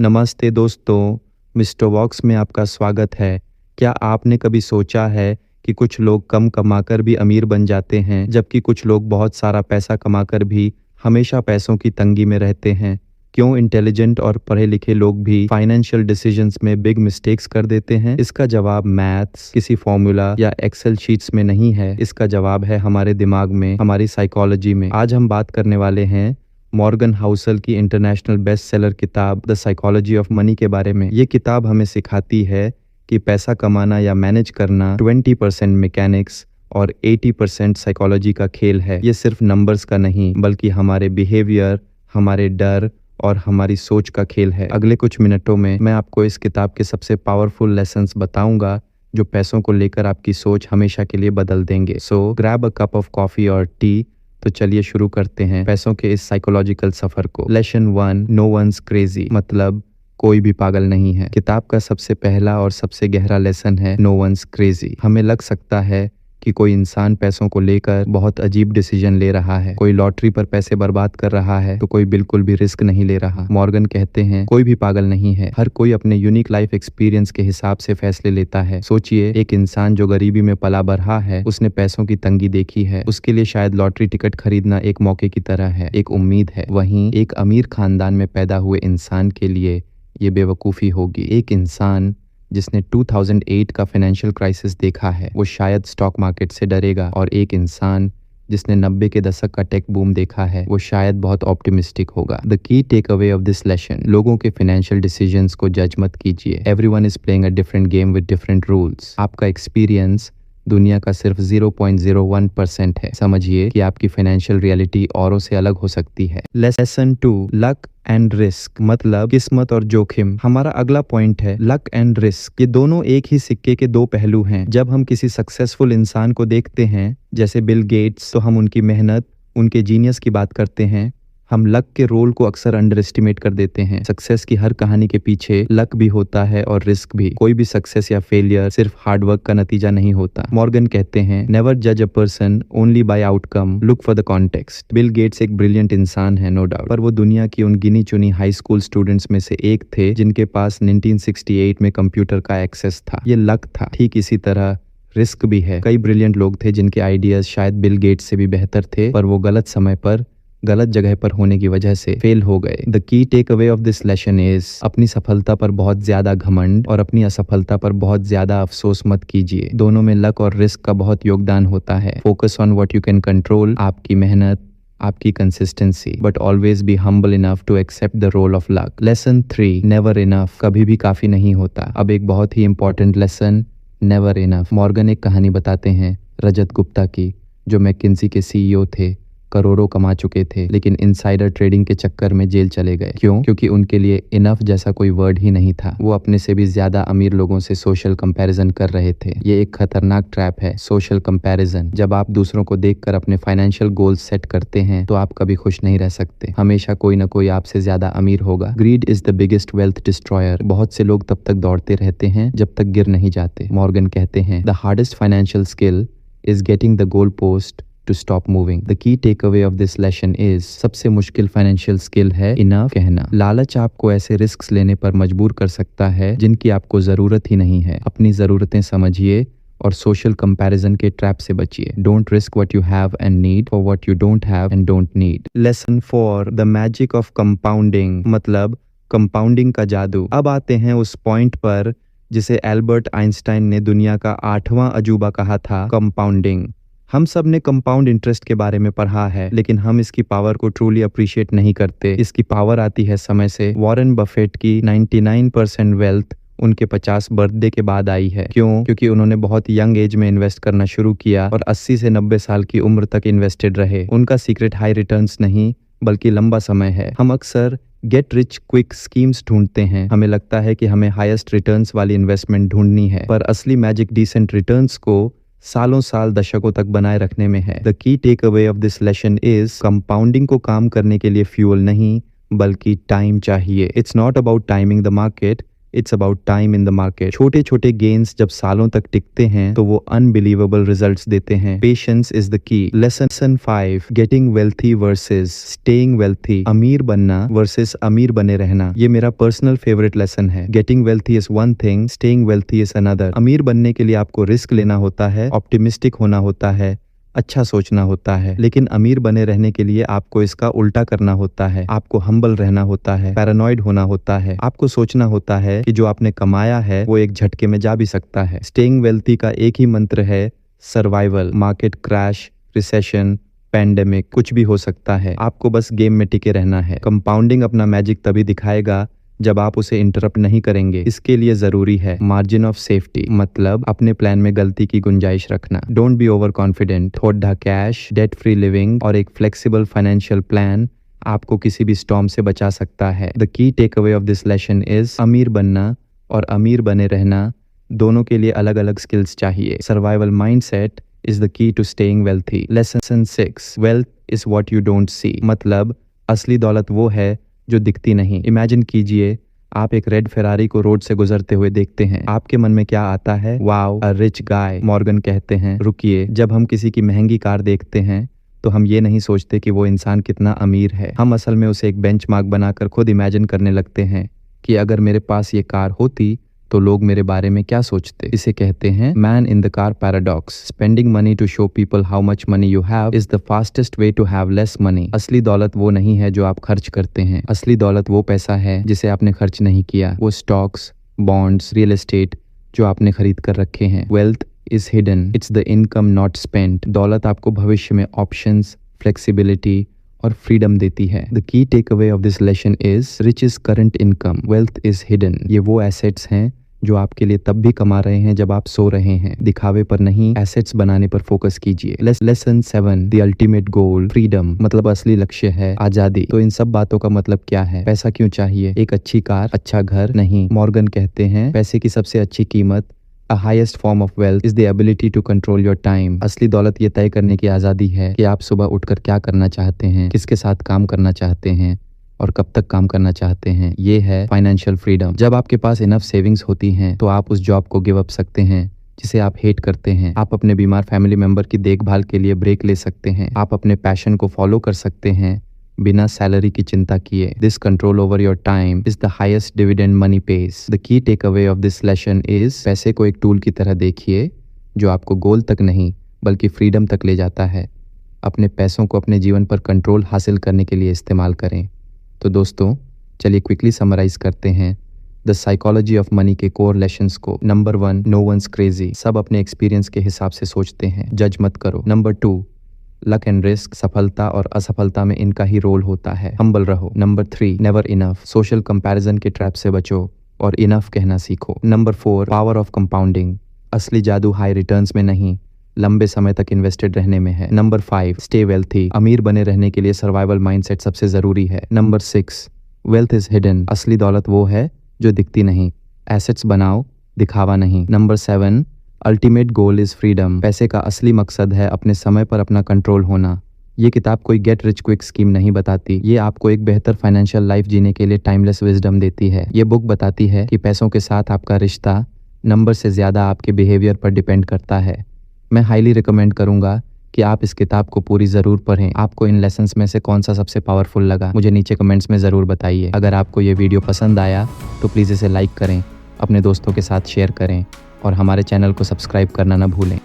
नमस्ते दोस्तों, मिस्टर वॉक्स में आपका स्वागत है। क्या आपने कभी सोचा है कि कुछ लोग कम कमाकर भी अमीर बन जाते हैं, जबकि कुछ लोग बहुत सारा पैसा कमाकर भी हमेशा पैसों की तंगी में रहते हैं? क्यों इंटेलिजेंट और पढ़े लिखे लोग भी फाइनेंशियल डिसीजंस में बिग मिस्टेक्स कर देते हैं? इसका जवाब मैथ्स, किसी फॉर्मूला या एक्सेल शीट्स में नहीं है। इसका जवाब है हमारे दिमाग में, हमारी साइकोलॉजी में। आज हम बात करने वाले हैं मॉर्गन हाउसल की इंटरनेशनल बेस्ट सेलर किताब द साइकोलॉजी ऑफ मनी के बारे में। ये किताब हमें सिखाती है कि पैसा कमाना या मैनेज करना 20% मैकेनिक्स और 80% साइकोलॉजी का खेल है। ये सिर्फ नंबर्स का नहीं, बल्कि हमारे बिहेवियर, हमारे डर और हमारी सोच का खेल है। अगले कुछ मिनटों में मैं आपको इस किताब के सबसे पावरफुल लेसन्स बताऊंगा जो पैसों को लेकर आपकी सोच हमेशा के लिए बदल देंगे। सो grab a cup of coffee और टी। तो चलिए शुरू करते हैं पैसों के इस साइकोलॉजिकल सफर को। लेसन 1, नो वंस क्रेजी, मतलब कोई भी पागल नहीं है। किताब का सबसे पहला और सबसे गहरा लेसन है नो वंस क्रेजी। हमें लग सकता है कि कोई इंसान पैसों को लेकर बहुत अजीब डिसीजन ले रहा है, कोई लॉटरी पर पैसे बर्बाद कर रहा है तो कोई बिल्कुल भी रिस्क नहीं ले रहा। मॉर्गन कहते हैं कोई भी पागल नहीं है, हर कोई अपने यूनिक लाइफ एक्सपीरियंस के हिसाब से फैसले लेता है। सोचिए, एक इंसान जो गरीबी में पला बढ़ा है, उसने पैसों की तंगी देखी है, उसके लिए शायद लॉटरी टिकट खरीदना एक मौके की तरह है, एक उम्मीद है। वहीं एक अमीर खानदान में पैदा हुए इंसान के लिए ये बेवकूफ़ी होगी। एक इंसान जिसने 2008 का फाइनेंशियल क्राइसिस देखा है, वो शायद स्टॉक मार्केट से डरेगा, और एक इंसान जिसने 90 के दशक का टेक बूम देखा है, वो शायद बहुत ऑप्टिमिस्टिक होगा। The key takeaway of this lesson, लोगों के फाइनेंशियल डिसीजंस को जज मत कीजिए। Everyone is playing a different game with different rules. आपका एक्सपीरियंस दुनिया का सिर्फ 0.01% है। समझिए कि आपकी फाइनेंशियल रियलिटी औरों से अलग हो सकती है। लेसन 2, लक एंड रिस्क, मतलब किस्मत और जोखिम। हमारा अगला पॉइंट है लक एंड रिस्क। ये दोनों एक ही सिक्के के दो पहलू हैं। जब हम किसी सक्सेसफुल इंसान को देखते हैं, जैसे बिल गेट्स, तो हम उनकी मेहनत, उनके जीनियस की बात करते हैं। हम लक के रोल को अक्सर अंडर एस्टिमेट कर देते हैं। सक्सेस की हर कहानी के पीछे लक भी होता है और रिस्क भी। कोई भी सक्सेस या फेलियर सिर्फ हार्डवर्क का नतीजा नहीं होता। मॉर्गन कहते हैं नेवर जज a person only by outcome, look for the context. Bill Gates एक ब्रिलियंट इंसान है, नो डाउट, पर वो दुनिया की उन गिनी चुनी हाई स्कूल स्टूडेंट्स में से एक थे जिनके पास 1968 में कंप्यूटर का एक्सेस था। ये लक था। ठीक इसी तरह रिस्क भी है। कई ब्रिलियंट लोग थे जिनके आइडियाज शायद बिल गेट्स से भी बेहतर थे, पर वो गलत समय पर गलत जगह पर होने की वजह से फेल हो गए। The key takeaway of this lesson is, अपनी सफलता पर बहुत ज्यादा घमंड और अपनी असफलता पर बहुत ज्यादा अफसोस मत कीजिए। दोनों में लक और रिस्क का बहुत योगदान होता है। Focus on what you can control, आपकी मेहनत, आपकी consistency, but always be humble enough to accept the role of luck. Lesson 3, never enough, कभी भी काफी नहीं होता। अब एक बहुत ही important lesson, never enough. Morgan एक कहानी बताते हैं रजत गुप्ता की, जो मैकिन्सी के सीईओ थे, करोड़ों कमा चुके थे, लेकिन इनसाइडर ट्रेडिंग के चक्कर में जेल चले गए। क्यों? क्योंकि उनके लिए इनफ जैसा कोई वर्ड ही नहीं था। वो अपने से भी ज्यादा अमीर लोगों से सोशल कंपैरिजन कर रहे थे। ये एक खतरनाक ट्रैप है, सोशल कंपैरिजन। जब आप दूसरों को देखकर अपने फाइनेंशियल गोल्स सेट करते हैं, तो आप कभी खुश नहीं रह सकते। हमेशा कोई ना कोई आपसे ज्यादा अमीर होगा। Grid is the biggest wealth destroyer. बहुत से लोग तब तक दौड़ते रहते हैं जब तक गिर नहीं जाते। मॉर्गन कहते हैं the hardest financial skill is getting the goal post to stop moving. The key takeaway of this lesson is, सबसे मुश्किल फाइनेंशियल स्किल है इनफ कहना। लालच आपको ऐसे रिस्क्स लेने पर मजबूर कर सकता है जिनकी आपको जरूरत ही नहीं है। अपनी जरूरतें समझिए और सोशल कंपैरिजन के ट्रैप से बचिए। Don't risk what you have and need for what you don't have and don't need. Lesson 4, the magic of compounding, मतलब कंपाउंडिंग का जादू। अब आते हैं उस पॉइंट पर जिसे एल्बर्ट आइंस्टाइन ने दुनिया का 8वां अजूबा कहा था, कंपाउंडिंग। हम सब ने कंपाउंड इंटरेस्ट के बारे में पढ़ा है, लेकिन हम इसकी पावर को ट्रूली अप्रिशिएट नहीं करते। इसकी पावर आती है समय से। वॉरेन बफेट की 99% वेल्थ उनके 50 बर्थडे के बाद आई है। क्यों? क्योंकि उन्होंने बहुत यंग एज में इन्वेस्ट करना शुरू किया और 80 से 90 साल की उम्र तक इन्वेस्टेड रहे। उनका सीक्रेट हाई रिटर्न्स नहीं, बल्कि लंबा समय है। हम अक्सर गेट रिच क्विक स्कीम्स ढूंढते हैं। हमें लगता है कि हमें हाईएस्ट रिटर्न्स वाली इन्वेस्टमेंट ढूंढनी है, पर असली मैजिक डिसेंट रिटर्न्स को सालों साल दशकों तक बनाए रखने में है। The key takeaway of this lesson is, कंपाउंडिंग को काम करने के लिए फ्यूल नहीं, बल्कि टाइम चाहिए। It's not about timing the market, it's about time in the market. छोटे छोटे गेन्स जब सालों तक टिकते हैं तो वो अनबिलीवेबल रिजल्ट्स देते हैं। Patience is the key. Lesson 5, getting wealthy versus staying wealthy. अमीर बनना वर्सेस अमीर बने रहना, ये मेरा पर्सनल फेवरेट लेसन है। Getting wealthy is one thing, staying wealthy is another. अमीर बनने के लिए आपको रिस्क लेना होता है, ऑप्टिमिस्टिक होना होता है, अच्छा सोचना होता है, लेकिन अमीर बने रहने के लिए आपको इसका उल्टा करना होता है। आपको हम्बल रहना होता है, पैरानॉइड होना होता है। आपको सोचना होता है कि जो आपने कमाया है वो एक झटके में जा भी सकता है। स्टेइंग वेल्थी का एक ही मंत्र है, survival. Market crash, recession, pandemic, कुछ भी हो सकता है, आपको बस गेम में टिके रहना है। कंपाउंडिंग अपना मैजिक तभी दिखाएगा जब आप उसे इंटरप्ट नहीं करेंगे। इसके लिए जरूरी है मार्जिन ऑफ सेफ्टी, मतलब अपने प्लान में गलती की गुंजाइश रखना। Don't be over confident. थोड़ा कैश, डेट फ्री लिविंग और एक फ्लेक्सिबल फाइनेंशियल प्लान आपको किसी भी स्टॉर्म से बचा सकता है। The key takeaway of this lesson is, अमीर बनना और अमीर बने रहना दोनों के लिए अलग अलग स्किल्स चाहिए। Survival mindset is the key to staying wealthy. Lesson 6, wealth is what you don't see. मतलब असली दौलत वो है जो दिखती नहीं। इमेजिन कीजिए आप एक रेड फेरारी को रोड से गुजरते हुए देखते हैं। आपके मन में क्या आता है? Wow, a rich guy. Morgan कहते हैं, रुकिए, जब हम किसी की महंगी कार देखते हैं तो हम ये नहीं सोचते कि वो इंसान कितना अमीर है। हम असल में उसे एक बेंचमार्क बनाकर खुद इमेजिन करने लगते हैं कि अगर मेरे पास ये कार होती तो लोग मेरे बारे में क्या सोचते। इसे कहते हैं man in the car paradox. Spending money to show people how much money you have is the fastest way to have less money. असली दौलत वो नहीं है जो आप खर्च करते हैं, असली दौलत वो पैसा है जिसे आपने खर्च नहीं किया। वो स्टॉक्स, बॉन्ड्स, रियल एस्टेट जो आपने खरीद कर रखे हैं। Wealth is hidden, it's the income not spent. दौलत आपको भविष्य में ऑप्शंस, फ्लेक्सिबिलिटी और फ्रीडम देती है। The key takeaway of this lesson is, rich is current income, wealth is hidden. ये वो एसेट्स हैं जो आपके लिए तब भी कमा रहे हैं जब आप सो रहे हैं। दिखावे पर नहीं, एसेट्स बनाने पर फोकस कीजिए। Lesson 7, the ultimate goal, freedom. मतलब असली लक्ष्य है आजादी। तो इन सब बातों का मतलब क्या है? पैसा क्यों चाहिए? एक अच्छी कार, अच्छा घर नहीं। मॉर्गन कहते हैं पैसे की सबसे अच्छी कीमत, A highest form of wealth is the ability to control your time. असली दौलत ये तय करने की आज़ादी है कि आप सुबह उठकर क्या करना चाहते हैं, किसके साथ काम करना चाहते हैं और कब तक काम करना चाहते हैं। ये है फाइनेंशियल फ्रीडम। जब आपके पास इनफ सेविंग्स होती हैं तो आप उस जॉब को गिव अप सकते हैं जिसे आप हेट करते हैं। आप अपने बीमार फैमिली मेंबर की देखभाल के लिए ब्रेक ले सकते हैं। आप अपने पैशन को फॉलो कर सकते हैं बिना सैलरी की चिंता किए। This control over your time is the highest dividend money pays. The key takeaway of this lesson is, पैसे को एक टूल की तरह देखिए जो आपको गोल तक नहीं बल्कि फ्रीडम तक ले जाता है। अपने पैसों को अपने जीवन पर कंट्रोल हासिल करने के लिए इस्तेमाल करें। तो दोस्तों चलिए क्विकली समराइज करते हैं द साइकोलॉजी ऑफ मनी के कोर लेसन्स को। Number 1, no one's crazy. सब अपने एक्सपीरियंस के हिसाब से सोचते हैं, जज मत करो। Number 2, luck and risk. सफलता और असफलता में इनका ही रोल होता है, हम्बल रहो। Number 3, never enough. Social comparison के ट्रैप से बचो और इनफ कहना सीखो। Number 4, power of compounding. असली जादू हाई रिटर्न्स में नहीं, लंबे समय तक इन्वेस्टेड रहने में है। Number 5, stay wealthy. अमीर बने रहने के लिए सर्वाइवल माइंडसेट सबसे जरूरी है। Number 6, wealth is hidden. असली दौलत वो है जो दिखती नहीं, एसेट्स बनाओ, दिखावा नहीं। Number 7, ultimate goal is freedom. पैसे का असली मकसद है अपने समय पर अपना कंट्रोल होना। ये किताब कोई गेट रिच क्विक स्कीम नहीं बताती, ये आपको एक बेहतर फाइनेंशियल लाइफ जीने के लिए टाइमलेस विजडम देती है। ये बुक बताती है कि पैसों के साथ आपका रिश्ता नंबर से ज्यादा आपके बिहेवियर पर डिपेंड करता है। मैं हाईली रिकमेंड करूंगा कि आप इस किताब को पूरी ज़रूर पढ़ें। आपको इन लेसन्स में से कौन सा सबसे पावरफुल लगा मुझे नीचे कमेंट्स में ज़रूर बताइए। अगर आपको ये वीडियो पसंद आया तो प्लीज़ इसे लाइक करें, अपने दोस्तों के साथ शेयर करें और हमारे चैनल को सब्सक्राइब करना ना भूलें।